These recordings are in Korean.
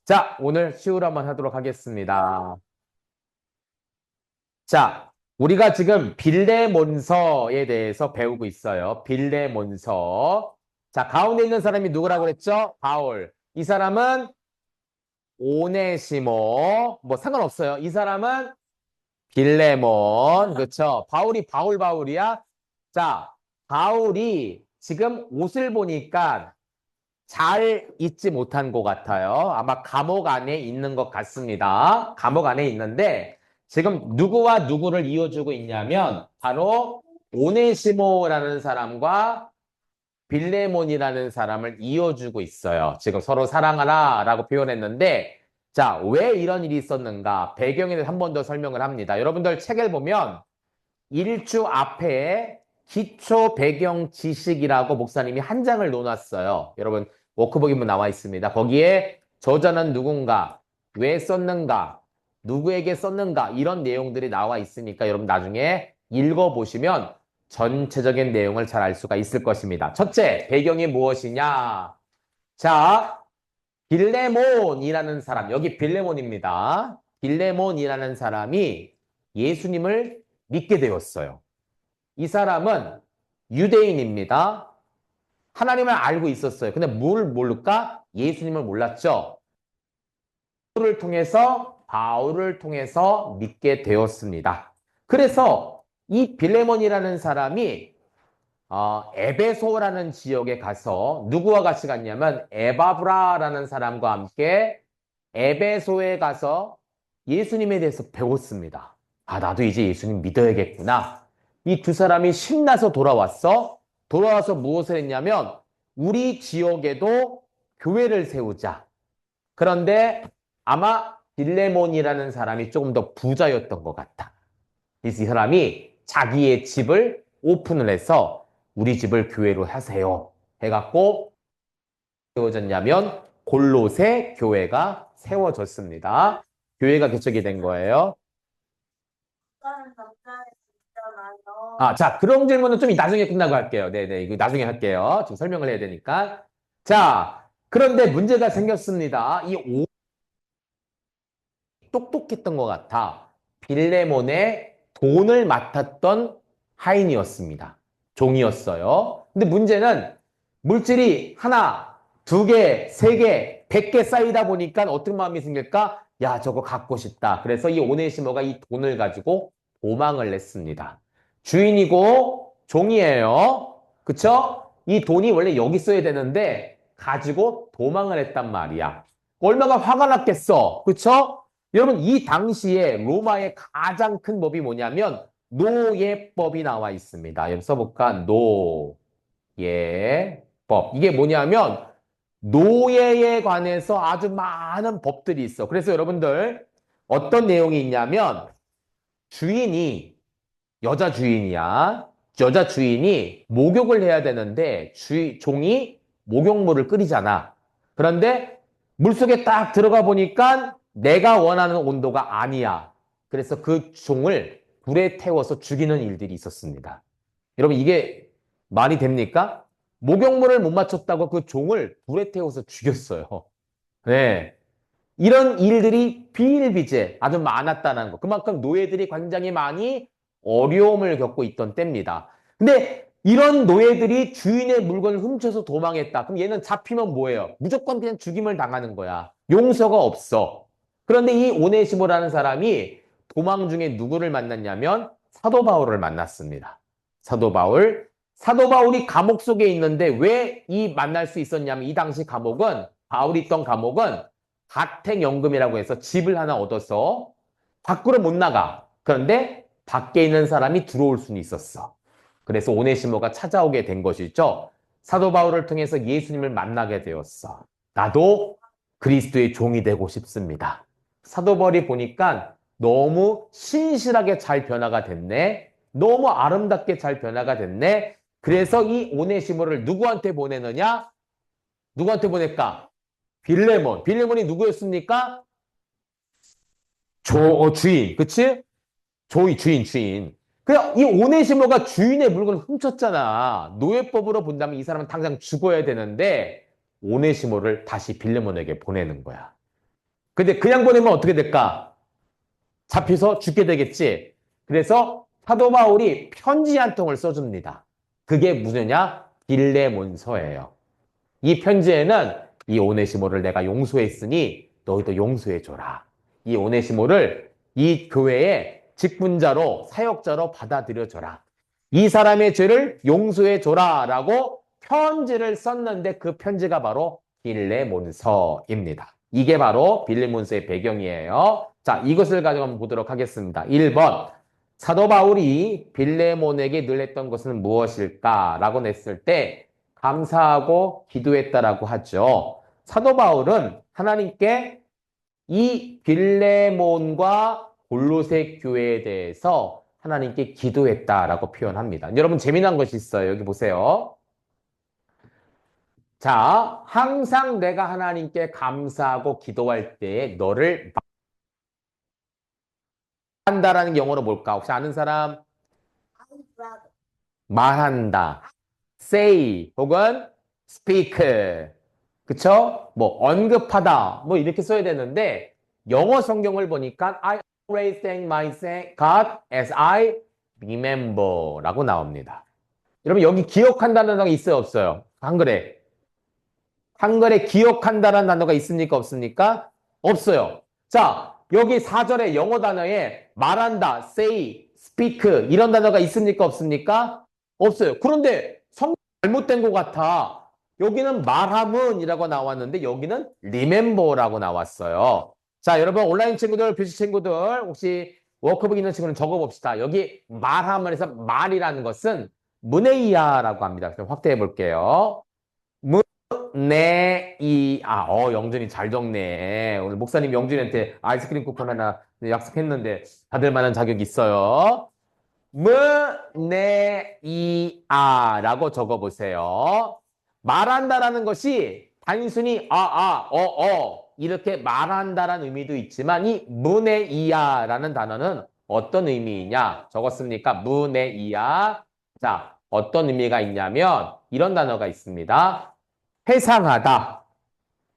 자, 오늘 시우를 한번 하도록 하겠습니다. 자, 우리가 지금 빌레몬서에 대해서 배우고 있어요. 빌레몬서. 자, 가운데 있는 사람이 누구라고 그랬죠? 바울. 이 사람은 오네시모. 뭐 상관없어요. 이 사람은 빌레몬. 그렇죠? 바울이야. 자, 바울이 지금 옷을 보니까 잘 잊지 못한 것 같아요. 아마 감옥 안에 있는 것 같습니다. 감옥 안에 있는데 지금 누구와 누구를 이어주고 있냐면 바로 오네시모라는 사람과 빌레몬이라는 사람을 이어주고 있어요. 지금 서로 사랑하라 라고 표현했는데 자, 왜 이런 일이 있었는가? 배경에 대해서 한 번 더 설명을 합니다. 여러분들 책을 보면 일주 앞에 기초 배경 지식이라고 목사님이 한 장을 놓았어요. 여러분 워크북에 나와 있습니다. 거기에 저자는 누군가, 왜 썼는가, 누구에게 썼는가 이런 내용들이 나와 있으니까 여러분 나중에 읽어보시면 전체적인 내용을 잘 알 수가 있을 것입니다. 첫째, 배경이 무엇이냐? 자, 빌레몬이라는 사람, 여기 빌레몬입니다. 빌레몬이라는 사람이 예수님을 믿게 되었어요. 이 사람은 유대인입니다. 하나님을 알고 있었어요. 근데 뭘 모를까? 예수님을 몰랐죠. 바울을 통해서 믿게 되었습니다. 그래서 이 빌레몬이라는 사람이 에베소라는 지역에 가서 누구와 같이 갔냐면 에바브라라는 사람과 함께 에베소에 가서 예수님에 대해서 배웠습니다. 아, 나도 이제 예수님 믿어야겠구나. 이 두 사람이 신나서 돌아왔어. 돌아와서 무엇을 했냐면 우리 지역에도 교회를 세우자. 그런데 아마 빌레몬이라는 사람이 조금 더 부자였던 것 같아. 그래서 이 사람이 자기의 집을 오픈을 해서 우리 집을 교회로 하세요. 해갖고 세워졌냐면 골로새 교회가 세워졌습니다. 교회가 개척이 된 거예요. 자, 그런 질문은 좀 나중에 끝나고 할게요. 네네, 이거 나중에 할게요. 지금 설명을 해야 되니까. 자, 그런데 문제가 생겼습니다. 똑똑했던 것 같아. 빌레몬의 돈을 맡았던 하인이었습니다. 종이었어요. 근데 문제는 물질이 하나, 두 개, 세 개, 100개 쌓이다 보니까 어떤 마음이 생길까? 야, 저거 갖고 싶다. 그래서 이 오네시모가 이 돈을 가지고 도망을 냈습니다. 주인이고 종이에요. 그쵸? 이 돈이 원래 여기 써야 되는데 가지고 도망을 했단 말이야. 얼마나 화가 났겠어. 그쵸? 여러분, 이 당시에 로마의 가장 큰 법이 뭐냐면 노예법이 나와 있습니다. 여기 써볼까? 노예법. 이게 뭐냐면 노예에 관해서 아주 많은 법들이 있어. 그래서 여러분들 어떤 내용이 있냐면 주인이 여자 주인이야. 여자 주인이 목욕을 해야 되는데 종이 목욕물을 끓이잖아. 그런데 물속에 딱 들어가 보니까 내가 원하는 온도가 아니야. 그래서 그 종을 불에 태워서 죽이는 일들이 있었습니다. 여러분 이게 말이 됩니까? 목욕물을 못 맞췄다고 그 종을 불에 태워서 죽였어요. 네. 이런 일들이 비일비재 아주 많았다는 거. 그만큼 노예들이 굉장히 많이 어려움을 겪고 있던 때입니다. 근데 이런 노예들이 주인의 물건을 훔쳐서 도망했다. 그럼 얘는 잡히면 뭐예요? 무조건 그냥 죽임을 당하는 거야. 용서가 없어. 그런데 이 오네시모라는 사람이 도망 중에 누구를 만났냐면 사도 바울을 만났습니다. 사도 바울. 사도 바울이 감옥 속에 있는데 왜 이 만날 수 있었냐면 이 당시 감옥은 바울이 있던 감옥은 가택연금이라고 해서 집을 하나 얻어서 밖으로 못 나가. 그런데 밖에 있는 사람이 들어올 수는 있었어. 그래서 오네시모가 찾아오게 된 것이죠. 사도 바울을 통해서 예수님을 만나게 되었어. 나도 그리스도의 종이 되고 싶습니다. 사도 바울이 보니까 너무 신실하게 잘 변화가 됐네. 너무 아름답게 잘 변화가 됐네. 그래서 이 오네시모를 누구한테 보내느냐? 누구한테 보낼까? 빌레몬. 빌레몬이 누구였습니까? 주인. 그치? 주인. 그냥 이 오네시모가 주인의 물건을 훔쳤잖아. 노예법으로 본다면 이 사람은 당장 죽어야 되는데 오네시모를 다시 빌레몬에게 보내는 거야. 근데 그냥 보내면 어떻게 될까? 잡혀서 죽게 되겠지. 그래서 사도 바울이 편지 한 통을 써줍니다. 그게 무슨냐? 빌레몬서예요. 이 편지에는 이 오네시모를 내가 용서했으니 너희도 용서해줘라. 이 오네시모를 이 교회의 직분자로 사역자로 받아들여줘라. 이 사람의 죄를 용서해줘라 라고 편지를 썼는데 그 편지가 바로 빌레몬서입니다. 이게 바로 빌레몬서의 배경이에요. 자, 이것을 가지고 한번 보도록 하겠습니다. 1번. 사도 바울이 빌레몬에게 늘 했던 것은 무엇일까? 라고 냈을 때 감사하고 기도했다라고 하죠. 사도 바울은 하나님께 이 빌레몬과 골로새 교회에 대해서 하나님께 기도했다라고 표현합니다. 여러분 재미난 것이 있어요. 여기 보세요. 자, 항상 내가 하나님께 감사하고 기도할 때 너를 한다라는 영어로 뭘까? 혹시 아는 사람? 말한다. say 혹은 speak. 그쵸? 뭐 언급하다. 뭐 이렇게 써야 되는데 영어 성경을 보니까 I always thank my God as I remember 라고 나옵니다. 여러분 여기 기억한다는 단어가 있어요, 없어요? 한글에. 한글에 기억한다는 단어가 있습니까, 없습니까? 없어요. 자, 여기 4절에 영어 단어에 말한다, say, speak 이런 단어가 있습니까, 없습니까? 없어요. 그런데 성경 잘못된 것 같아. 여기는 말함은이라고 나왔는데 여기는 remember라고 나왔어요. 자, 여러분 온라인 친구들, 교실 친구들 혹시 워크북 있는 친구는 적어봅시다. 여기 말함을에서 말이라는 것은 문에이아라고 합니다. 그럼 확대해 볼게요. 영준이 잘 적네. 오늘 목사님 영준이한테 아이스크림 쿠폰 하나 약속했는데 받을 만한 자격이 있어요. 라고 적어보세요. 말한다라는 것이 단순히 이렇게 말한다라는 의미도 있지만 이 문에이아라는 단어는 어떤 의미이냐 적었습니까? 문에이아. 자, 어떤 의미가 있냐면 이런 단어가 있습니다. 회상하다,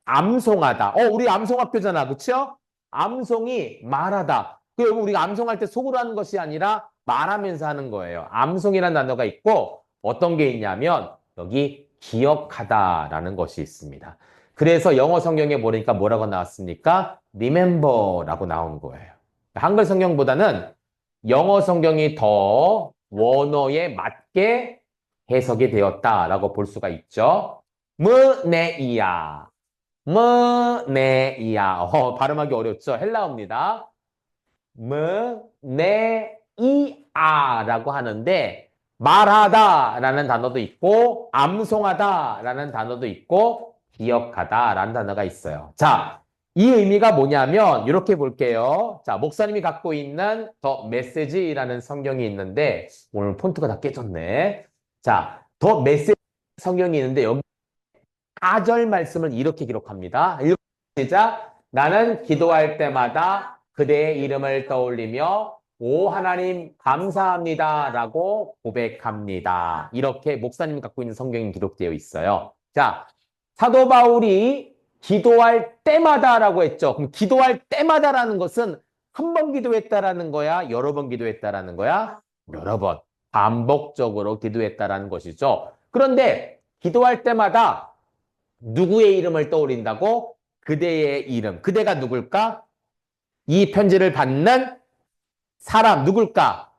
암송하다. 우리 암송학교잖아, 그쵸? 암송이 말하다. 그리고 우리가 암송할 때 속으로 하는 것이 아니라 말하면서 하는 거예요. 암송이라는 단어가 있고 어떤 게 있냐면 여기 기억하다라는 것이 있습니다. 그래서 영어 성경에 보니까 뭐라고 나왔습니까? remember라고 나온 거예요. 한글 성경보다는 영어 성경이 더 원어에 맞게 해석이 되었다라고 볼 수가 있죠. 무네이야. 무네이야. 발음하기 어렵죠? 헬라어입니다. 무네이아라고 하는데 말하다라는 단어도 있고 암송하다라는 단어도 있고 기억하다라는 단어가 있어요. 자, 이 의미가 뭐냐면 이렇게 볼게요. 자, 목사님이 갖고 있는 더 메시지라는 성경이 있는데 오늘 폰트가 다 깨졌네. 자, 더 메시지 성경이 있는데 여기 4절 말씀을 이렇게 기록합니다. 시작. 나는 기도할 때마다 그대의 이름을 떠올리며 오 하나님 감사합니다 라고 고백합니다. 이렇게 목사님이 갖고 있는 성경이 기록되어 있어요. 자, 사도 바울이 기도할 때마다라고 했죠. 그럼 기도할 때마다라는 것은 한 번 기도했다라는 거야? 여러 번 기도했다라는 거야? 여러 번. 반복적으로 기도했다라는 것이죠. 그런데 기도할 때마다 누구의 이름을 떠올린다고? 그대의 이름. 그대가 누굴까? 이 편지를 받는 사람 누굴까?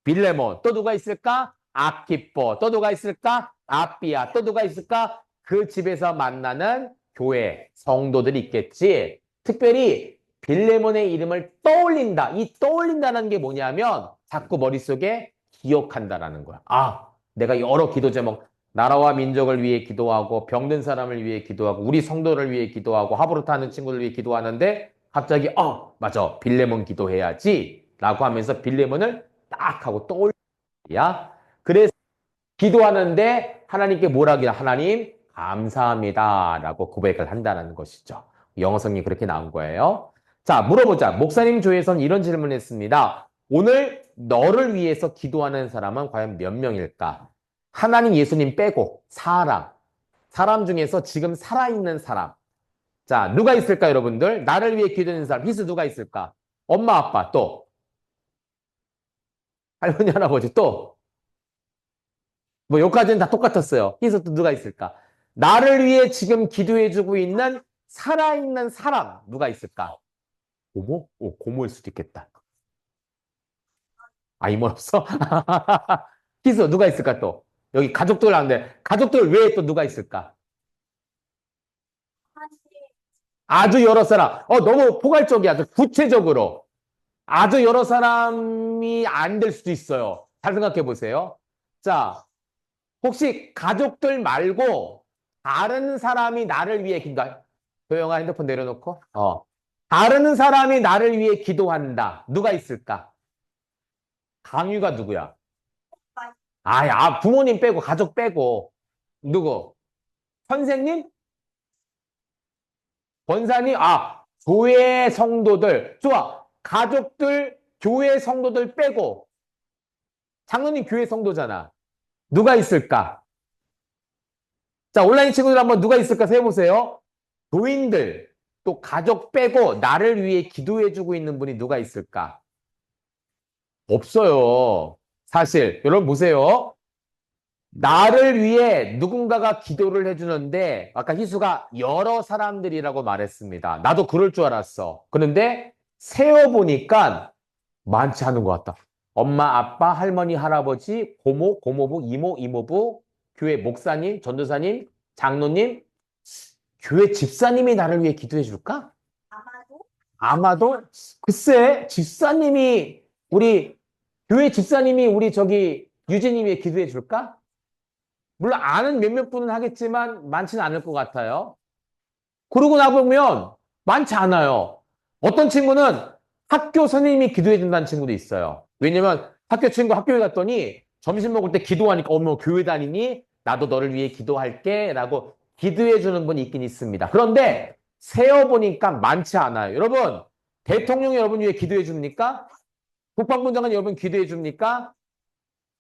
빌레몬. 또 누가 있을까? 아키포. 또 누가 있을까? 아비아. 또 누가 있을까? 그 집에서 만나는 교회, 성도들이 있겠지. 특별히 빌레몬의 이름을 떠올린다. 이 떠올린다는 게 뭐냐면 자꾸 머릿속에 기억한다라는 거야. 내가 여러 기도 제목, 나라와 민족을 위해 기도하고 병든 사람을 위해 기도하고 우리 성도를 위해 기도하고 하브루트 하는 친구를 위해 기도하는데 갑자기 맞아. 빌레몬 기도해야지 라고 하면서 빌레몬을 딱 하고 떠올려야 그래서 기도하는데 하나님께 뭐라 하기야? 하나님 감사합니다 라고 고백을 한다는 것이죠. 영어 성경이 그렇게 나온 거예요. 자, 물어보자. 목사님 조에선 이런 질문을 했습니다. 오늘 너를 위해서 기도하는 사람은 과연 몇 명일까? 하나님 예수님 빼고 사람 중에서 지금 살아있는 사람 자, 누가 있을까, 여러분들? 나를 위해 기도하는 사람. 희수 누가 있을까? 엄마, 아빠, 또. 할머니, 할아버지, 또. 뭐, 여기까지는 다 똑같았어요. 희수 또 누가 있을까? 나를 위해 지금 기도해주고 있는 살아있는 사람. 누가 있을까? 고모? 오, 고모일 수도 있겠다. 아, 이모 없어? 희수 누가 있을까, 또? 여기 가족들 하는데, 가족들 외에 또 누가 있을까? 아주 여러 사람. 너무 포괄적이야. 아주 구체적으로. 아주 여러 사람이 안 될 수도 있어요. 잘 생각해 보세요. 자, 혹시 가족들 말고 다른 사람이 나를 위해 기도한다. 도영아 핸드폰 내려놓고. 다른 사람이 나를 위해 기도한다. 누가 있을까? 강유가 누구야? 부모님 빼고 가족 빼고 누구? 선생님? 권사님? 교회 성도들. 좋아. 가족들, 교회 성도들 빼고 장로님 교회 성도잖아. 누가 있을까? 자, 온라인 친구들 한번 누가 있을까 세보세요. 교인들, 또 가족 빼고 나를 위해 기도해주고 있는 분이 누가 있을까? 없어요. 사실. 여러분 보세요. 나를 위해 누군가가 기도를 해주는데, 아까 희수가 여러 사람들이라고 말했습니다. 나도 그럴 줄 알았어. 그런데 세어보니까 많지 않은 것 같다. 엄마, 아빠, 할머니, 할아버지, 고모, 고모부, 이모, 이모부, 교회 목사님, 전도사님, 장로님, 교회 집사님이 나를 위해 기도해 줄까? 아마도? 글쎄, 교회 집사님이 우리 저기 유진이 위해 기도해 줄까? 물론 아는 몇몇 분은 하겠지만 많지는 않을 것 같아요. 그러고 나보면 많지 않아요. 어떤 친구는 학교 선생님이 기도해 준다는 친구도 있어요. 왜냐면 학교 친구 학교에 갔더니 점심 먹을 때 기도하니까 어머 교회 다니니? 나도 너를 위해 기도할게 라고 기도해 주는 분이 있긴 있습니다. 그런데 세어보니까 많지 않아요. 여러분 대통령이 여러분 위해 기도해 줍니까? 국방부 장관 여러분 기도해 줍니까?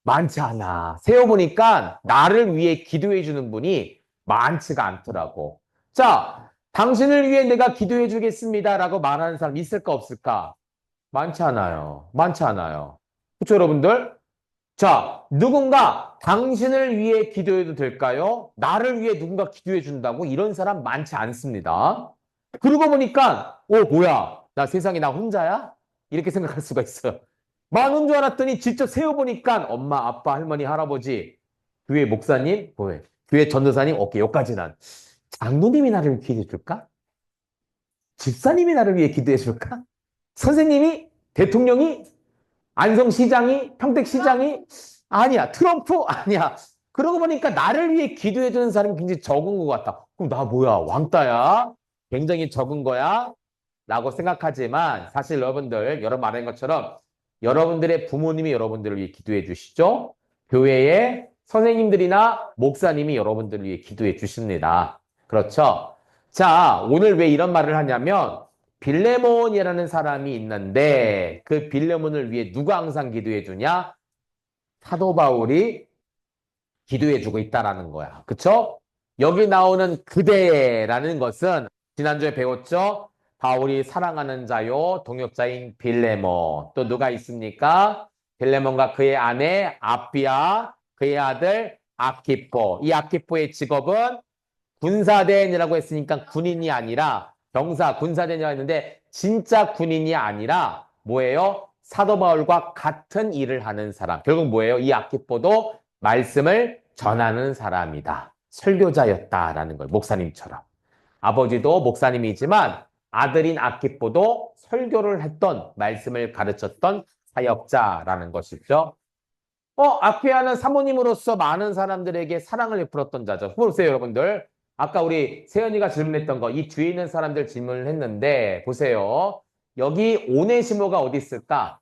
많지 않아. 세어보니까 나를 위해 기도해 주는 분이 많지가 않더라고. 자, 당신을 위해 내가 기도해 주겠습니다라고 말하는 사람 있을까 없을까? 많지 않아요. 많지 않아요. 그렇죠, 여러분들? 자, 누군가 당신을 위해 기도해도 될까요? 나를 위해 누군가 기도해 준다고 이런 사람 많지 않습니다. 그러고 보니까 뭐야? 나 세상에 나 혼자야? 이렇게 생각할 수가 있어요. 많은 줄 알았더니 직접 세어보니까 엄마, 아빠, 할머니, 할아버지, 교회 목사님, 교회 전도사님, 오케이, 여기까지는. 장로님이 나를 기도해 줄까? 집사님이 나를 위해 기도해 줄까? 선생님이? 대통령이? 안성시장이? 평택시장이? 아니야. 트럼프? 아니야. 그러고 보니까 나를 위해 기도해 주는 사람이 굉장히 적은 것 같다. 그럼 나 뭐야? 왕따야? 굉장히 적은 거야? 라고 생각하지만 사실 여러분들, 여러분 말한 것처럼 여러분들의 부모님이 여러분들을 위해 기도해 주시죠. 교회의 선생님들이나 목사님이 여러분들을 위해 기도해 주십니다. 그렇죠? 자, 오늘 왜 이런 말을 하냐면 빌레몬이라는 사람이 있는데 그 빌레몬을 위해 누가 항상 기도해 주냐? 사도 바울이 기도해 주고 있다라는 거야. 그쵸? 여기 나오는 그대라는 것은 지난주에 배웠죠? 바울이 사랑하는 자요, 동역자인 빌레몬. 또 누가 있습니까? 빌레몬과 그의 아내 아피아, 그의 아들 아키포. 이 아키포의 직업은 군사대원이라고 했으니까 군인이 아니라 병사, 군사대원이라고 했는데 진짜 군인이 아니라 뭐예요? 사도 바울과 같은 일을 하는 사람. 결국 뭐예요? 이 아키포도 말씀을 전하는 사람이다. 설교자였다라는 거예요. 목사님처럼. 아버지도 목사님이지만 아들인 아키포도 설교를 했던 말씀을 가르쳤던 사역자라는 것이죠. 아퀴아는 사모님으로서 많은 사람들에게 사랑을 베풀었던 자죠. 보세요, 여러분들. 아까 우리 세연이가 질문했던 거, 이 뒤에 있는 사람들 질문을 했는데, 보세요. 여기 오네시모가 어디 있을까?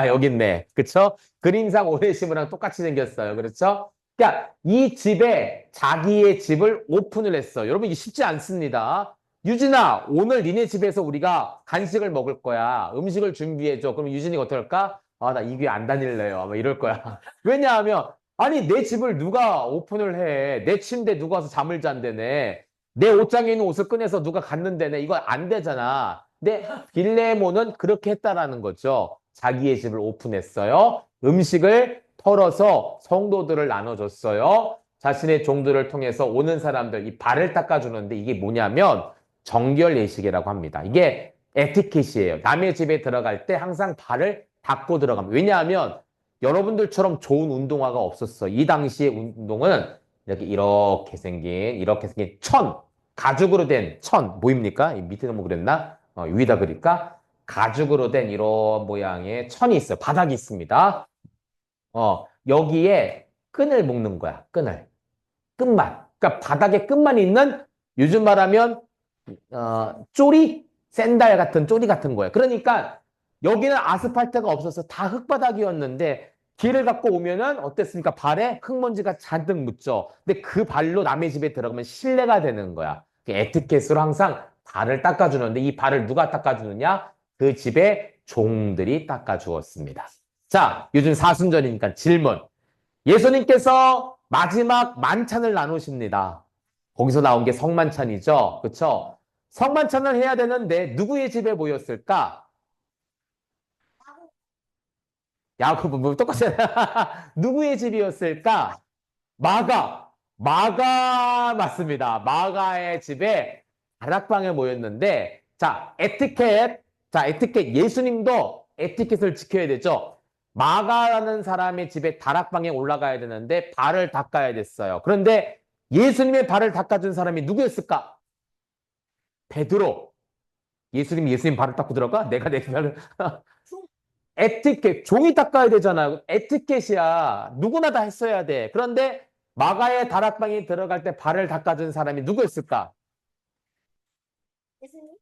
여기 있네. 그쵸? 그림상 오네시모랑 똑같이 생겼어요. 그렇죠? 그러니까 이 집에 자기의 집을 오픈을 했어. 여러분, 이게 쉽지 않습니다. 유진아, 오늘 니네 집에서 우리가 간식을 먹을 거야. 음식을 준비해줘. 그럼 유진이가 어떨까? 나 이 교회 안 다닐래요. 막 이럴 거야. 왜냐하면, 아니, 내 집을 누가 오픈을 해? 내 침대 누가 와서 잠을 잔대네. 내 옷장에 있는 옷을 꺼내서 누가 갔는데네. 이거 안 되잖아. 근데 빌레몬은 그렇게 했다라는 거죠. 자기의 집을 오픈했어요. 음식을 털어서 성도들을 나눠줬어요. 자신의 종들을 통해서 오는 사람들 이 발을 닦아주는데 이게 뭐냐면 정결 예식이라고 합니다. 이게 에티켓이에요. 남의 집에 들어갈 때 항상 발을 닦고 들어갑니다. 왜냐하면 여러분들처럼 좋은 운동화가 없었어. 이 당시의 운동은 이렇게 생긴 가죽으로 된 뭐입니까? 밑에다 뭐 그랬나? 위에다 그릴까? 가죽으로 된 이런 모양의 천이 있어요. 바닥이 있습니다. 여기에 끈을 묶는 거야. 끝만. 그러니까 바닥에 끝만 있는 요즘 말하면 샌달 같은 쪼리 같은 거예요. 그러니까 여기는 아스팔트가 없어서 다 흙바닥이었는데 길을 갖고 오면은 어땠습니까? 발에 흙먼지가 잔뜩 묻죠. 근데 그 발로 남의 집에 들어가면 실례가 되는 거야. 그 에티켓으로 항상 발을 닦아주는데 이 발을 누가 닦아주느냐? 그 집의 종들이 닦아주었습니다. 자, 요즘 사순절이니까 질문. 예수님께서 마지막 만찬을 나누십니다. 거기서 나온 게 성만찬이죠. 그렇죠? 성만찬을 해야 되는데 누구의 집에 모였을까? 야곱 뭐 똑같잖아. 누구의 집이었을까? 마가 맞습니다. 마가의 집에 다락방에 모였는데 자 에티켓 예수님도 에티켓을 지켜야 되죠. 마가라는 사람의 집에 다락방에 올라가야 되는데 발을 닦아야 됐어요. 그런데 예수님의 발을 닦아준 사람이 누구였을까? 베드로. 예수님 발을 닦고 들어가? 내가 내 발을 에티켓, 종이 닦아야 되잖아요. 에티켓이야. 누구나 다 했어야 돼. 그런데 마가의 다락방에 들어갈 때 발을 닦아준 사람이 누구였을까?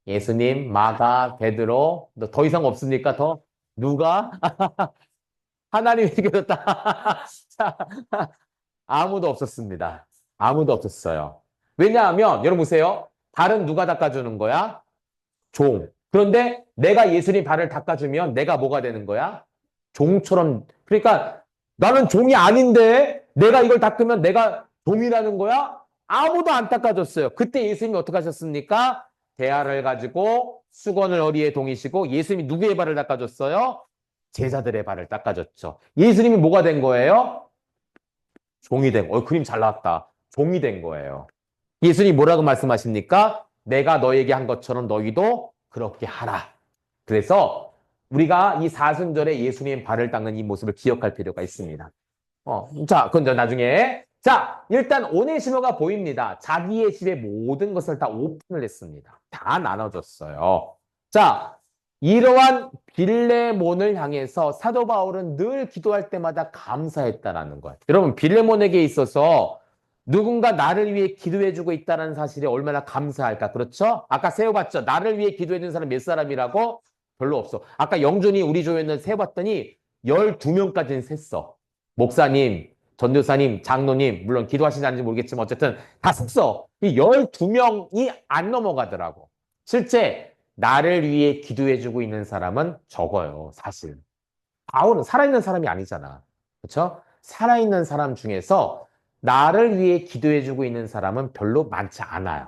예수님, 마가, 베드로. 더 이상 없습니까? 더? 누가? 하나님이 이겼다. 아무도 없었습니다. 아무도 없었어요. 왜냐하면, 여러분 보세요. 발은 누가 닦아주는 거야? 종. 그런데 내가 예수님 발을 닦아주면 내가 뭐가 되는 거야? 종처럼. 그러니까 나는 종이 아닌데 내가 이걸 닦으면 내가 종이라는 거야? 아무도 안 닦아줬어요. 그때 예수님이 어떻게 하셨습니까? 대야를 가지고 수건을 허리에 동이시고 예수님이 누구의 발을 닦아줬어요? 제자들의 발을 닦아줬죠. 예수님이 뭐가 된 거예요? 종이 된 거예요. 그림 잘 나왔다. 종이 된 거예요. 예수님이 뭐라고 말씀하십니까? 내가 너에게 한 것처럼 너희도 그렇게 하라. 그래서 우리가 이 사순절에 예수님 발을 닦는 이 모습을 기억할 필요가 있습니다. 자, 그건 나중에. 자, 일단 오네시모가 보입니다. 자기의 집의 모든 것을 다 오픈을 했습니다. 다 나눠줬어요. 자, 이러한 빌레몬을 향해서 사도 바울은 늘 기도할 때마다 감사했다라는 거예요. 여러분, 빌레몬에게 있어서 누군가 나를 위해 기도해주고 있다는 사실에 얼마나 감사할까. 그렇죠? 아까 세어봤죠? 나를 위해 기도해준 사람 몇 사람이라고? 별로 없어. 아까 영준이 우리 조회는 세어봤더니 12명까지는 셌어. 목사님, 전도사님, 장로님, 물론 기도하시지 않는지 모르겠지만 어쨌든 다 셌어. 이 12명이 안 넘어가더라고. 실제 나를 위해 기도해주고 있는 사람은 적어요. 사실. 바울은 살아있는 사람이 아니잖아. 그렇죠? 살아있는 사람 중에서 나를 위해 기도해주고 있는 사람은 별로 많지 않아요.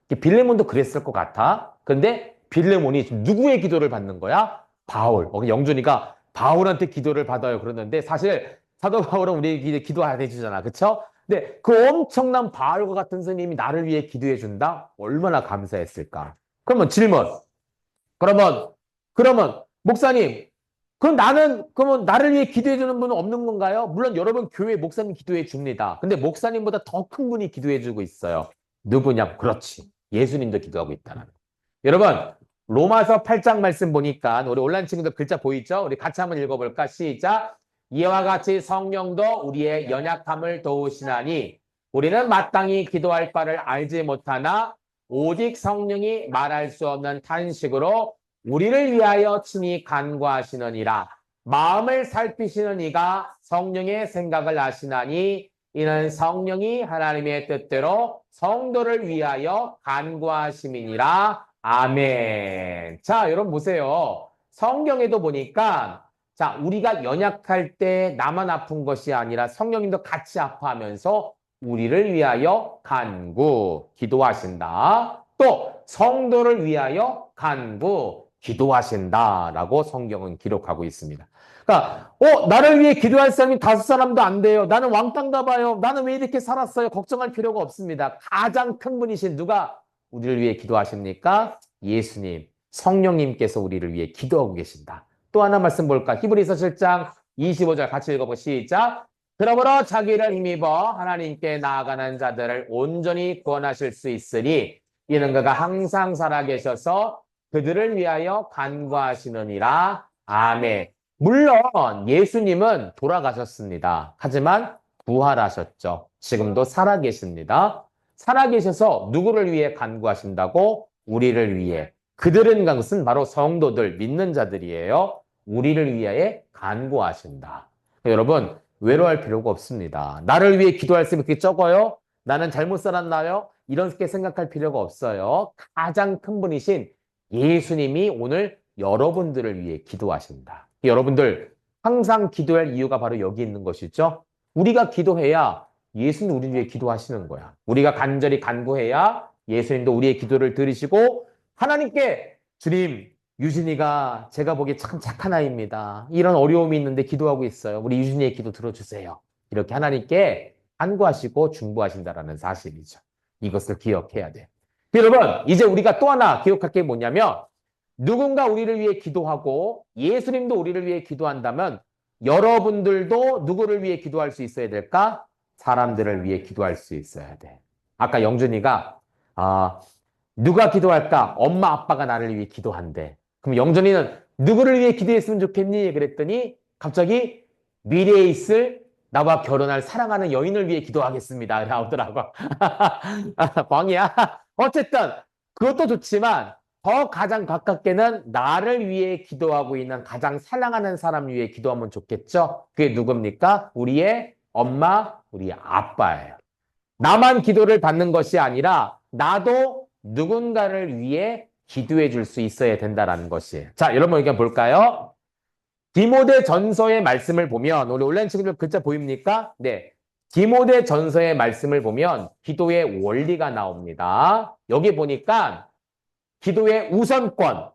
빌레몬도 그랬을 것 같아. 근데 빌레몬이 지금 누구의 기도를 받는 거야? 바울. 영준이가 바울한테 기도를 받아요. 그러는데 사실 사도 바울은 우리에게 기도 안 해주잖아. 그쵸? 근데 그 엄청난 바울과 같은 스님이 나를 위해 기도해준다? 얼마나 감사했을까? 그러면 질문. 그러면 목사님, 그러면 나를 위해 기도해 주는 분은 없는 건가요? 물론 여러분 교회 목사님 기도해 줍니다. 근데 목사님보다 더 큰 분이 기도해 주고 있어요. 누구냐? 그렇지. 예수님도 기도하고 있다는. 여러분, 로마서 8장 말씀 보니까 우리 온라인 친구들 글자 보이죠? 우리 같이 한번 읽어볼까? 시작. 이와 같이 성령도 우리의 연약함을 도우시나니 우리는 마땅히 기도할 바를 알지 못하나 오직 성령이 말할 수 없는 탄식으로 우리를 위하여 친히 간구하시느니라. 마음을 살피시는 이가 성령의 생각을 아시나니 이는 성령이 하나님의 뜻대로 성도를 위하여 간구하심이니라. 아멘. 자, 여러분 보세요. 성경에도 보니까 자, 우리가 연약할 때 나만 아픈 것이 아니라 성령님도 같이 아파하면서 우리를 위하여 간구, 기도하신다. 또 성도를 위하여 간구, 기도하신다라고 성경은 기록하고 있습니다. 그러니까 나를 위해 기도할 사람이 5사람도 안 돼요. 나는 왕따인가 봐요. 나는 왜 이렇게 살았어요? 걱정할 필요가 없습니다. 가장 큰 분이신 누가 우리를 위해 기도하십니까? 예수님, 성령님께서 우리를 위해 기도하고 계신다. 또 하나 말씀 볼까? 히브리서 7장 25절 같이 읽어보고 시작. 그러므로 자기를 힘입어 하나님께 나아가는 자들을 온전히 구원하실 수 있으니 이는 그가 항상 살아계셔서 그들을 위하여 간구하시느니라. 아멘. 물론 예수님은 돌아가셨습니다. 하지만 부활하셨죠. 지금도 살아계십니다. 살아계셔서 누구를 위해 간구하신다고? 우리를 위해. 그들은 그것은 바로 성도들, 믿는 자들이에요. 우리를 위하여 간구하신다. 여러분, 외로워할 필요가 없습니다. 나를 위해 기도할 수 있으면 그게 적어요? 나는 잘못 살았나요? 이렇게 생각할 필요가 없어요. 가장 큰 분이신 예수님이 오늘 여러분들을 위해 기도하신다. 여러분들 항상 기도할 이유가 바로 여기 있는 것이죠. 우리가 기도해야 예수님 우리 위해 기도하시는 거야. 우리가 간절히 간구해야 예수님도 우리의 기도를 들으시고 하나님께 주님, 유진이가 제가 보기에 참 착한 아이입니다. 이런 어려움이 있는데 기도하고 있어요. 우리 유진이의 기도 들어주세요. 이렇게 하나님께 간구하시고 중보하신다라는 사실이죠. 이것을 기억해야 돼. 여러분, 이제 우리가 또 하나 기억할 게 뭐냐면 누군가 우리를 위해 기도하고 예수님도 우리를 위해 기도한다면 여러분들도 누구를 위해 기도할 수 있어야 될까? 사람들을 위해 기도할 수 있어야 돼. 아까 영준이가 누가 기도할까? 엄마, 아빠가 나를 위해 기도한대. 그럼 영준이는 누구를 위해 기도했으면 좋겠니? 그랬더니 갑자기 미래에 있을 나와 결혼할 사랑하는 여인을 위해 기도하겠습니다. 나오더라고. 광이야. 어쨌든 그것도 좋지만 더 가장 가깝게는 나를 위해 기도하고 있는 가장 사랑하는 사람 위해 기도하면 좋겠죠? 그게 누굽니까? 우리의 엄마, 우리 아빠예요. 나만 기도를 받는 것이 아니라 나도 누군가를 위해 기도해 줄 수 있어야 된다는 것이에요. 자, 여러분 의견 볼까요? 디모데 전서의 말씀을 보면 우리 온라인 친구들 글자 보입니까? 네. 디모데 전서의 말씀을 보면 기도의 원리가 나옵니다. 여기 보니까 기도의 우선권,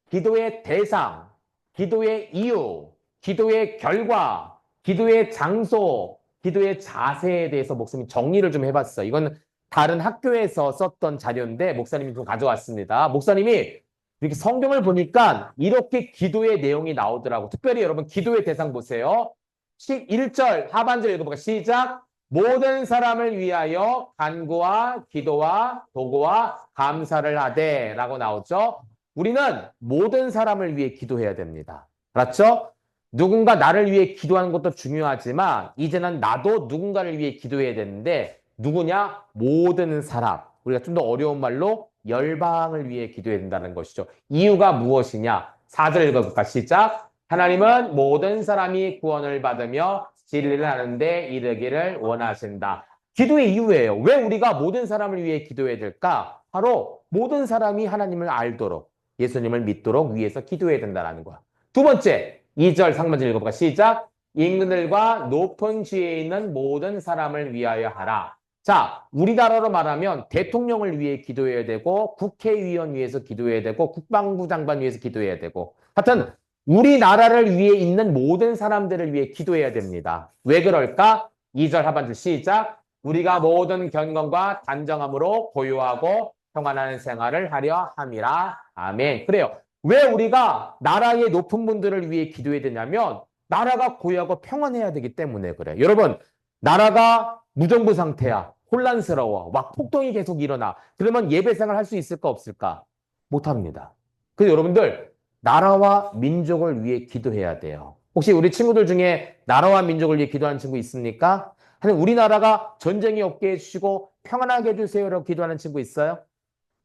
기도의 대상, 기도의 이유, 기도의 결과, 기도의 장소, 기도의 자세에 대해서 목사님이 정리를 좀 해봤어요. 이건 다른 학교에서 썼던 자료인데 목사님이 좀 가져왔습니다. 목사님이 이렇게 성경을 보니까 이렇게 기도의 내용이 나오더라고. 특별히 여러분 기도의 대상 보세요. 1절 하반절 읽어볼까? 시작. 모든 사람을 위하여 간구와 기도와 도구와 감사를 하되 라고 나오죠. 우리는 모든 사람을 위해 기도해야 됩니다. 알았죠? 누군가 나를 위해 기도하는 것도 중요하지만 이제는 나도 누군가를 위해 기도해야 되는데 누구냐? 모든 사람. 우리가 좀 더 어려운 말로 열방을 위해 기도해야 된다는 것이죠. 이유가 무엇이냐? 4절 읽어볼까? 시작. 하나님은 모든 사람이 구원을 받으며 진리를 하는데 이르기를 원하신다. 기도의 이유예요. 왜 우리가 모든 사람을 위해 기도해야 될까? 바로 모든 사람이 하나님을 알도록 예수님을 믿도록 위해서 기도해야 된다는 거야. 두 번째, 2절 상반절 읽어볼까? 시작. 임금들과 높은 지위에 있는 모든 사람을 위하여 하라. 자, 우리나라로 말하면 대통령을 위해 기도해야 되고 국회의원 위해서 기도해야 되고 국방부 장관 위해서 기도해야 되고 하여튼 우리나라를 위해 있는 모든 사람들을 위해 기도해야 됩니다. 왜 그럴까? 2절 하반절 시작. 우리가 모든 경건과 단정함으로 고요하고 평안한 생활을 하려 함이라. 아멘. 그래요. 왜 우리가 나라의 높은 분들을 위해 기도해야 되냐면 나라가 고요하고 평안해야 되기 때문에 그래요. 여러분, 나라가 무정부 상태야. 혼란스러워. 막 폭동이 계속 일어나. 그러면 예배 생활 할 수 있을까 없을까? 못합니다. 그래서 여러분들 나라와 민족을 위해 기도해야 돼요. 혹시 우리 친구들 중에 나라와 민족을 위해 기도하는 친구 있습니까? 하여튼 우리나라가 전쟁이 없게 해주시고 평안하게 해주세요라고 기도하는 친구 있어요?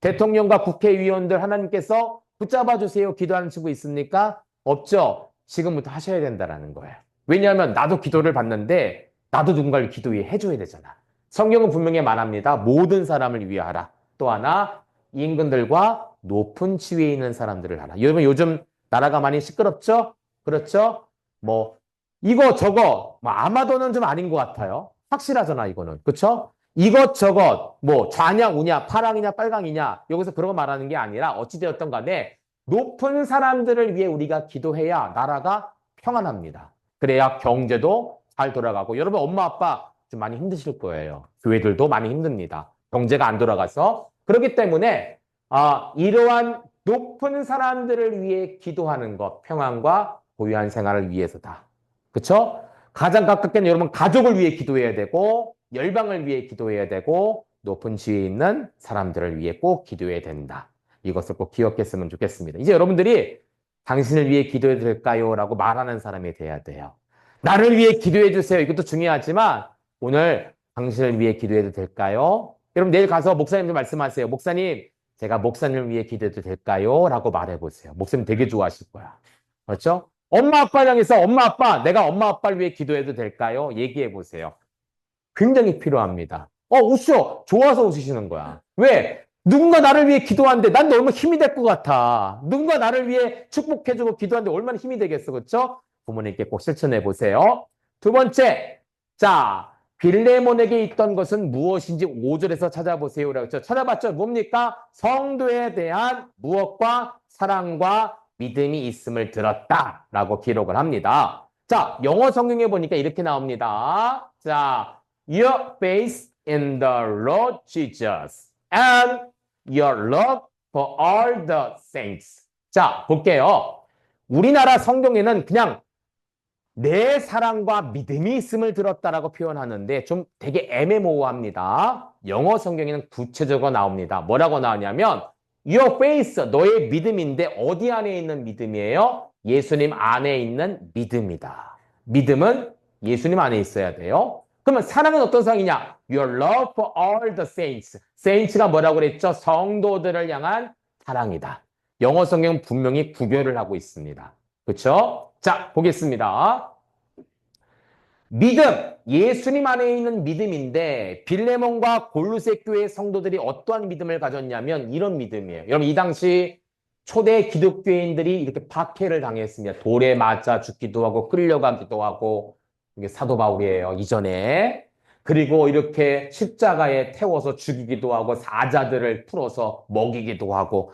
대통령과 국회의원들 하나님께서 붙잡아 주세요 기도하는 친구 있습니까? 없죠? 지금부터 하셔야 된다는 거예요. 왜냐하면 나도 기도를 받는데 나도 누군가를 기도해 해줘야 되잖아. 성경은 분명히 말합니다. 모든 사람을 위하라. 또 하나 임금들과 높은 지위에 있는 사람들을 하라. 여러분 요즘 나라가 많이 시끄럽죠? 그렇죠? 뭐 이거 저거 뭐 아마도는 좀 아닌 것 같아요. 확실하잖아, 이거는. 그쵸? 이것저것, 뭐, 좌냐, 우냐, 파랑이냐, 빨강이냐, 여기서 그런 거 말하는 게 아니라, 어찌되었던 간에, 높은 사람들을 위해 우리가 기도해야 나라가 평안합니다. 그래야 경제도 잘 돌아가고, 여러분, 엄마, 아빠 좀 많이 힘드실 거예요. 교회들도 많이 힘듭니다. 경제가 안 돌아가서. 그렇기 때문에, 이러한 높은 사람들을 위해 기도하는 것, 평안과 고유한 생활을 위해서다. 그쵸? 가장 가깝게는 여러분 가족을 위해 기도해야 되고 열방을 위해 기도해야 되고 높은 지위에 있는 사람들을 위해 꼭 기도해야 된다. 이것을 꼭 기억했으면 좋겠습니다. 이제 여러분들이 당신을 위해 기도해도 될까요? 라고 말하는 사람이 돼야 돼요. 나를 위해 기도해 주세요. 이것도 중요하지만 오늘 당신을 위해 기도해도 될까요? 여러분 내일 가서 목사님들 말씀하세요. 목사님, 제가 목사님을 위해 기도해도 될까요? 라고 말해보세요. 목사님 되게 좋아하실 거야. 그렇죠? 엄마 아빠 향해서 엄마 아빠 내가 엄마 아빠를 위해 기도해도 될까요? 얘기해 보세요. 굉장히 필요합니다. 웃어. 좋아서 웃으시는 거야. 왜? 누군가 나를 위해 기도하는데 난 너무 힘이 될 것 같아. 누군가 나를 위해 축복해주고 기도하는데 얼마나 힘이 되겠어. 그렇죠? 부모님께 꼭 실천해 보세요. 두 번째. 자, 빌레몬에게 있던 것은 무엇인지 5절에서 찾아보세요. 그렇죠? 찾아봤죠? 뭡니까? 성도에 대한 무엇과 사랑과 믿음이 있음을 들었다라고 기록을 합니다. 자, 영어 성경에 보니까 이렇게 나옵니다. 자, your faith in the Lord Jesus and your love for all the saints. 자, 볼게요. 우리나라 성경에는 그냥 내 사랑과 믿음이 있음을 들었다라고 표현하는데 좀 되게 애매모호합니다. 영어 성경에는 구체적으로 나옵니다. 뭐라고 나오냐면 Your faith, 너의 믿음인데 어디 안에 있는 믿음이에요? 예수님 안에 있는 믿음이다. 믿음은 예수님 안에 있어야 돼요. 그러면 사랑은 어떤 사랑이냐? Your love for all the saints. saints가 뭐라고 그랬죠? 성도들을 향한 사랑이다. 영어 성경은 분명히 구별을 하고 있습니다. 그렇죠? 자, 보겠습니다. 믿음, 예수님 안에 있는 믿음인데 빌레몬과 골로새 교회 성도들이 어떠한 믿음을 가졌냐면 이런 믿음이에요. 여러분 이 당시 초대 기독교인들이 이렇게 박해를 당했습니다. 돌에 맞아 죽기도 하고 끌려가기도 하고 이게 사도 바울이에요. 이전에. 그리고 이렇게 십자가에 태워서 죽이기도 하고 사자들을 풀어서 먹이기도 하고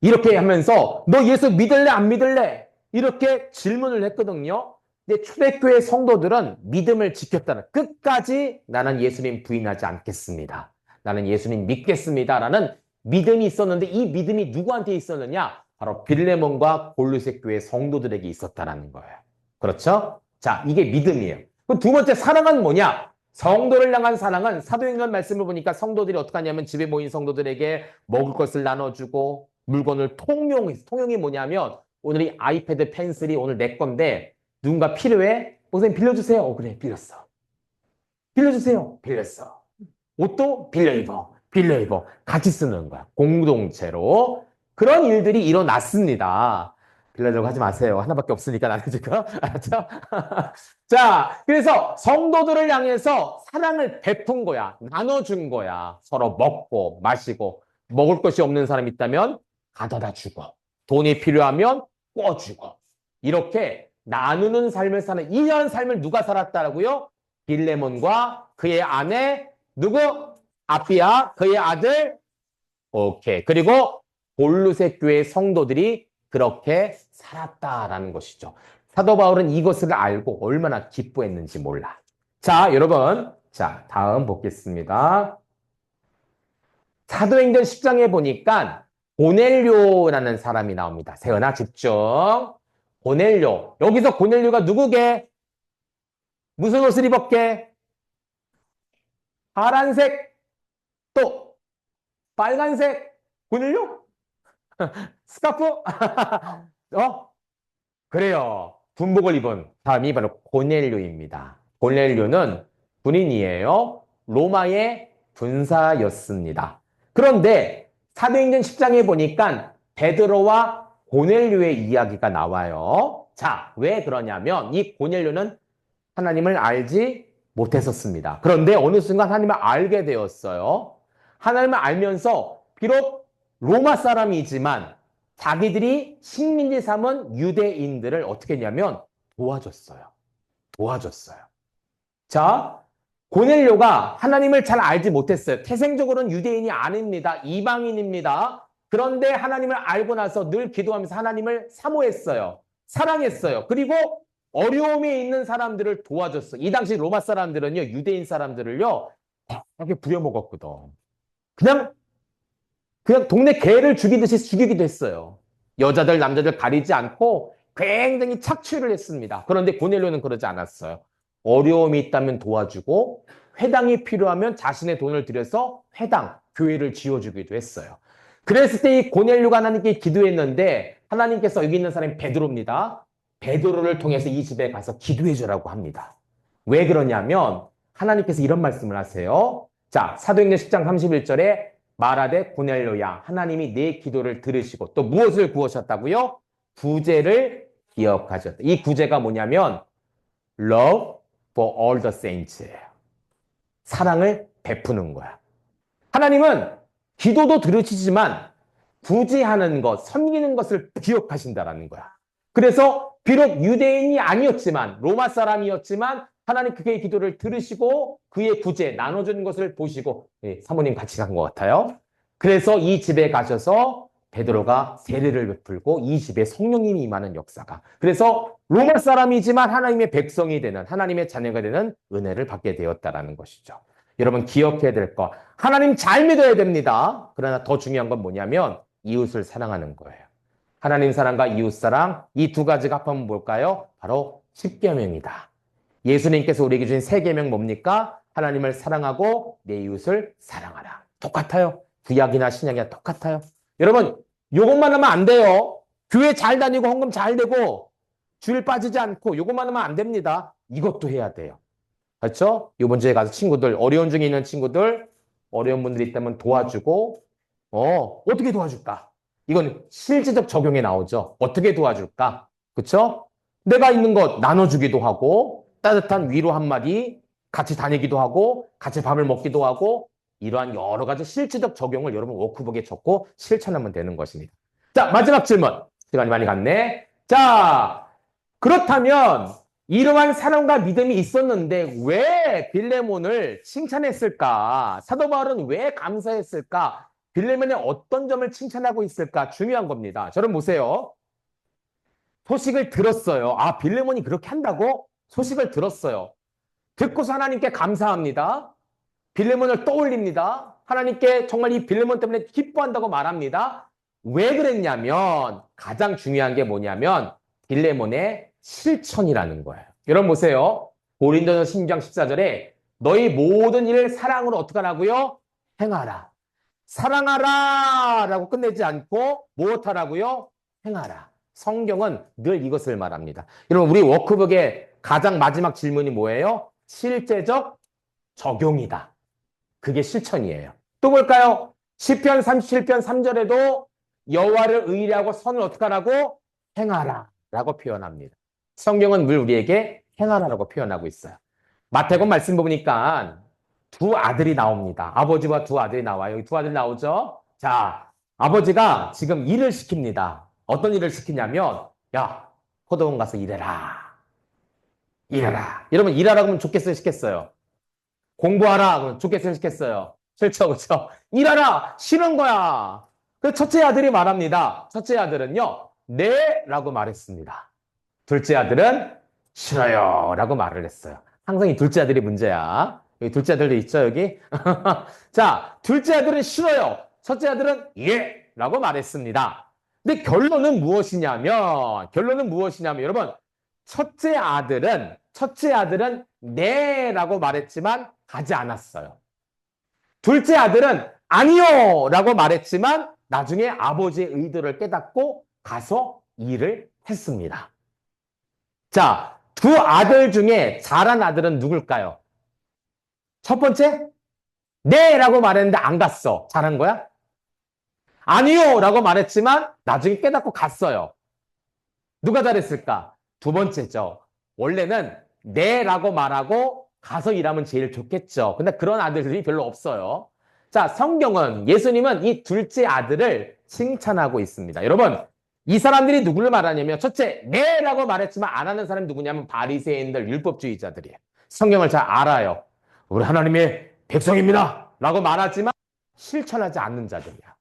이렇게 하면서 너 예수 믿을래 안 믿을래? 이렇게 질문을 했거든요. 근데 초대교회 성도들은 믿음을 지켰다는 끝까지 나는 예수님 부인하지 않겠습니다. 나는 예수님 믿겠습니다라는 믿음이 있었는데 이 믿음이 누구한테 있었느냐? 바로 빌레몬과 골로새 교회 성도들에게 있었다는 거예요. 그렇죠? 자, 이게 믿음이에요. 그럼 두 번째 사랑은 뭐냐? 성도를 향한 사랑은 사도행전 말씀을 보니까 성도들이 어떻게 하냐면 집에 모인 성도들에게 먹을 것을 나눠주고 물건을 통용이 뭐냐면 오늘 이 아이패드 펜슬이 오늘 내 건데 누군가 필요해? 선생님 빌려주세요. 그래 빌렸어. 빌려주세요. 빌렸어. 옷도 빌려 입어. 빌려 입어. 같이 쓰는 거야. 공동체로. 그런 일들이 일어났습니다. 빌려주려고 하지 마세요. 하나밖에 없으니까 나는 지금. 알았죠? 자, 그래서 성도들을 향해서 사랑을 베푼 거야. 나눠준 거야. 서로 먹고 마시고 먹을 것이 없는 사람 있다면 가져다 주고 돈이 필요하면 꿔주고 이렇게 나누는 삶을 사는 이런 삶을 누가 살았다라고요? 빌레몬과 그의 아내 누구? 아비야 그의 아들 오케이 그리고 골로새 교회 성도들이 그렇게 살았다라는 것이죠. 사도 바울은 이것을 알고 얼마나 기뻐했는지 몰라. 자 여러분 자 다음 보겠습니다. 사도행전 10장에 보니까 고넬료라는 사람이 나옵니다. 세연아 집중. 고넬료. 여기서 고넬료가 누구게? 무슨 옷을 입었게? 파란색 또 빨간색 고넬료? 스카프? 그래요. 군복을 입은 사람이 바로 고넬료입니다. 고넬료는 군인이에요. 로마의 군사였습니다. 그런데 사도행전 10장에 보니까 베드로와 고넬료의 이야기가 나와요. 자, 왜 그러냐면 이 고넬료는 하나님을 알지 못했었습니다. 그런데 어느 순간 하나님을 알게 되었어요. 하나님을 알면서 비록 로마 사람이지만 자기들이 식민지 삼은 유대인들을 어떻게 했냐면 도와줬어요. 도와줬어요. 자, 고넬료가 하나님을 잘 알지 못했어요. 태생적으로는 유대인이 아닙니다. 이방인입니다. 그런데 하나님을 알고 나서 늘 기도하면서 하나님을 사모했어요. 사랑했어요. 그리고 어려움에 있는 사람들을 도와줬어요. 이 당시 로마 사람들은요, 유대인 사람들을요, 이렇게 부려먹었거든. 그냥 동네 개를 죽이듯이 죽이기도 했어요. 여자들, 남자들 가리지 않고 굉장히 착취를 했습니다. 그런데 고넬료는 그러지 않았어요. 어려움이 있다면 도와주고 회당이 필요하면 자신의 돈을 들여서 회당, 교회를 지어주기도 했어요. 그랬을 때 이 고넬료가 하나님께 기도했는데 하나님께서 여기 있는 사람이 베드로입니다. 베드로를 통해서 이 집에 가서 기도해 주라고 합니다. 왜 그러냐면 하나님께서 이런 말씀을 하세요. 자, 사도행전 10장 31절에 말하되 고넬료야 하나님이 내 기도를 들으시고 또 무엇을 구하셨다고요? 구제를 기억하셨다. 이 구제가 뭐냐면 love for all the saints예요. 사랑을 베푸는 거야. 하나님은 기도도 들으시지만 구제하는 것, 섬기는 것을 기억하신다라는 거야. 그래서 비록 유대인이 아니었지만 로마 사람이었지만 하나님 그의 기도를 들으시고 그의 구제 나눠주는 것을 보시고 사모님 같이 간 것 같아요. 그래서 이 집에 가셔서 베드로가 세례를 베풀고 이 집에 성령님이 임하는 역사가. 그래서 로마 사람이지만 하나님의 백성이 되는 하나님의 자녀가 되는 은혜를 받게 되었다라는 것이죠. 여러분 기억해야 될 거. 하나님 잘 믿어야 됩니다. 그러나 더 중요한 건 뭐냐면 이웃을 사랑하는 거예요. 하나님 사랑과 이웃 사랑 이 두 가지가 합하면 뭘까요? 바로 십계명이다. 예수님께서 우리에게 주신 세 계명 뭡니까? 하나님을 사랑하고 내 이웃을 사랑하라. 똑같아요. 구약이나 신약이나 똑같아요. 여러분 요것만 하면 안 돼요. 교회 잘 다니고 헌금 잘 되고 주일 빠지지 않고 요것만 하면 안 됩니다. 이것도 해야 돼요. 그렇죠? 이번 주에 가서 친구들 어려운 중에 있는 친구들 어려운 분들이 있다면 도와주고 어떻게 도와줄까? 이건 실제적 적용에 나오죠. 어떻게 도와줄까? 그렇죠? 내가 있는 것 나눠주기도 하고 따뜻한 위로 한마디 같이 다니기도 하고 같이 밥을 먹기도 하고 이러한 여러 가지 실제적 적용을 여러분 워크북에 적고 실천하면 되는 것입니다. 자, 마지막 질문. 시간이 많이 갔네. 자, 그렇다면 이러한 사랑과 믿음이 있었는데 왜 빌레몬을 칭찬했을까? 사도 바울은 왜 감사했을까? 빌레몬의 어떤 점을 칭찬하고 있을까? 중요한 겁니다. 저는 보세요. 소식을 들었어요. 아, 빌레몬이 그렇게 한다고? 소식을 들었어요. 듣고서 하나님께 감사합니다. 빌레몬을 떠올립니다. 하나님께 정말 이 빌레몬 때문에 기뻐한다고 말합니다. 왜 그랬냐면 가장 중요한 게 뭐냐면 빌레몬의 실천이라는 거예요. 여러분 보세요. 고린도전서 16장 14절에 너희 모든 일을 사랑으로 어떻게 하라고요? 행하라. 사랑하라 라고 끝내지 않고 무엇하라고요? 행하라. 성경은 늘 이것을 말합니다. 여러분 우리 워크북의 가장 마지막 질문이 뭐예요? 실제적 적용이다. 그게 실천이에요. 또 볼까요? 시편 37편 3절에도 여호와를 의뢰하고 선을 어떻게 하라고? 행하라 라고 표현합니다. 성경은 늘 우리에게 행하라라고 표현하고 있어요. 마태복음 말씀 보니까 두 아들이 나옵니다. 아버지와 두 아들이 나와요. 여기 두 아들이 나오죠? 자, 아버지가 지금 일을 시킵니다. 어떤 일을 시키냐면 야, 포도원 가서 일해라. 일해라. 여러분 일하라고 하면 좋겠어요? 싫겠어요? 공부하라. 그러면 좋겠어요? 싫겠어요? 싫죠? 그렇죠? 일하라. 싫은 거야. 그래서 첫째 아들이 말합니다. 첫째 아들은요. 네 라고 말했습니다. 둘째 아들은 싫어요 라고 말을 했어요. 항상 이 둘째 아들이 문제야. 여기 둘째 아들도 있죠 여기? 자, 둘째 아들은 싫어요. 첫째 아들은 예 라고 말했습니다. 근데 결론은 무엇이냐면 여러분 첫째 아들은 네 라고 말했지만 가지 않았어요. 둘째 아들은 아니요 라고 말했지만 나중에 아버지의 의도를 깨닫고 가서 일을 했습니다. 자, 두 아들 중에 잘한 아들은 누굴까요? 첫 번째? 네 라고 말했는데 안 갔어. 잘한 거야? 아니요 라고 말했지만 나중에 깨닫고 갔어요. 누가 잘했을까? 두 번째죠. 원래는 네 라고 말하고 가서 일하면 제일 좋겠죠. 근데 그런 아들들이 별로 없어요. 자, 성경은 예수님은 이 둘째 아들을 칭찬하고 있습니다. 여러분, 이 사람들이 누구를 말하냐면 첫째, 네 라고 말했지만 안 하는 사람이 누구냐면 바리새인들, 율법주의자들이에요. 성경을 잘 알아요. 우리 하나님의 백성입니다. 라고 말하지만 실천하지 않는 자들이야.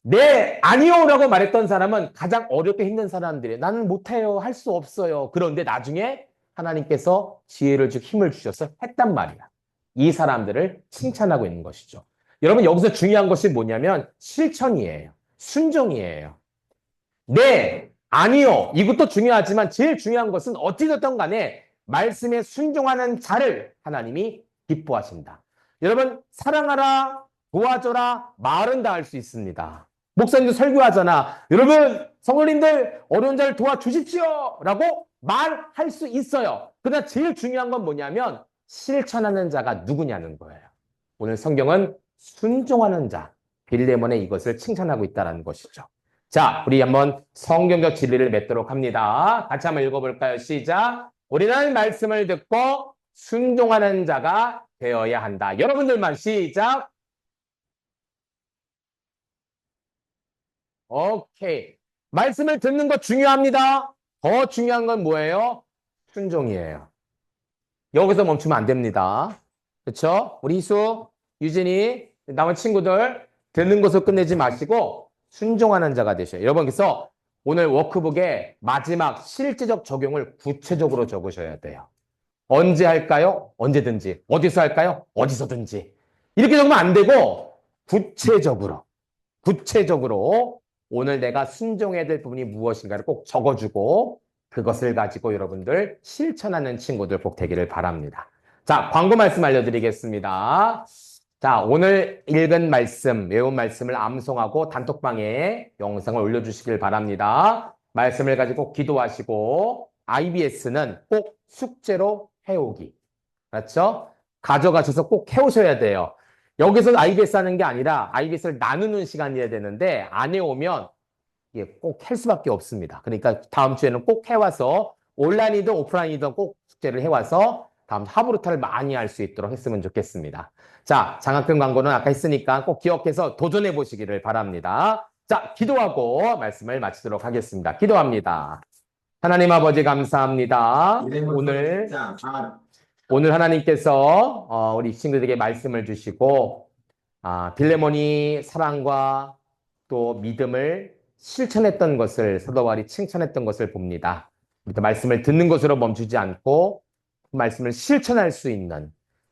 네, 아니요 라고 말했던 사람은 가장 어렵게 힘든 사람들이에요. 나는 못해요. 할 수 없어요. 그런데 나중에 하나님께서 지혜를 주고 힘을 주셔서 했단 말이야. 이 사람들을 칭찬하고 있는 것이죠. 여러분 여기서 중요한 것이 뭐냐면 실천이에요. 순종이에요. 네, 아니요. 이것도 중요하지만 제일 중요한 것은 어찌됐든 간에 말씀에 순종하는 자를 하나님이 기뻐하신다. 여러분 사랑하라, 도와줘라, 말은 다 할 수 있습니다. 목사님도 설교하잖아. 여러분 성도님들 어려운 자를 도와주십시오 라고 말할 수 있어요. 그러나 제일 중요한 건 뭐냐면 실천하는 자가 누구냐는 거예요. 오늘 성경은 순종하는 자, 빌레몬의 이것을 칭찬하고 있다는 것이죠. 자, 우리 한번 성경적 진리를 맺도록 합니다. 같이 한번 읽어볼까요? 시작. 우리는 말씀을 듣고 순종하는 자가 되어야 한다. 여러분들만 시작. 오케이. 말씀을 듣는 것 중요합니다. 더 중요한 건 뭐예요? 순종이에요. 여기서 멈추면 안 됩니다. 그렇죠? 우리 희수, 유진이, 남은 친구들 듣는 것을 끝내지 마시고 순종하는 자가 되셔요. 여러분 그래서 오늘 워크북에 마지막 실제적 적용을 구체적으로 적으셔야 돼요. 언제 할까요? 언제든지. 어디서 할까요? 어디서든지. 이렇게 적으면 안 되고 구체적으로 오늘 내가 순종해야 될 부분이 무엇인가를 꼭 적어주고 그것을 가지고 여러분들 실천하는 친구들 꼭 되기를 바랍니다. 자, 광고 말씀 알려드리겠습니다. 자, 오늘 읽은 말씀, 외운 말씀을 암송하고 단톡방에 영상을 올려주시길 바랍니다. 말씀을 가지고 기도하시고 IBS는 꼭 숙제로 해오기. 그렇죠? 가져가셔서 꼭 해오셔야 돼요. 여기서 IBS 하는 게 아니라 IBS를 나누는 시간이어야 되는데 안 해오면 꼭 할 수밖에 없습니다. 그러니까 다음 주에는 꼭 해와서 온라인이든 오프라인이든 꼭 숙제를 해와서 다음 하브루타를 많이 할 수 있도록 했으면 좋겠습니다. 자, 장학금 광고는 아까 했으니까 꼭 기억해서 도전해 보시기를 바랍니다. 자, 기도하고 말씀을 마치도록 하겠습니다. 기도합니다. 하나님 아버지 감사합니다. 오늘 하나님께서 우리 친구들에게 말씀을 주시고 빌레몬이 사랑과 또 믿음을 실천했던 것을 사도 바울이 칭찬했던 것을 봅니다. 말씀을 듣는 것으로 멈추지 않고 말씀을 실천할 수 있는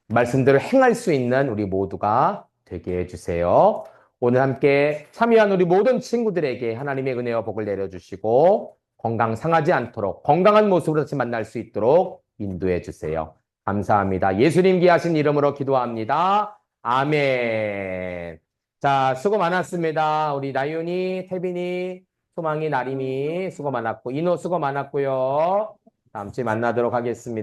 말씀대로 행할 수 있는 우리 모두가 되게 해주세요. 오늘 함께 참여한 우리 모든 친구들에게 하나님의 은혜와 복을 내려주시고 건강 상하지 않도록 건강한 모습으로 다시 만날 수 있도록 인도해 주세요. 감사합니다. 예수님 귀하신 이름으로 기도합니다. 아멘. 자, 수고 많았습니다. 우리 나윤이, 태빈이, 소망이, 나림이 수고 많았고, 인호 수고 많았고요. 다음 주에 만나도록 하겠습니다.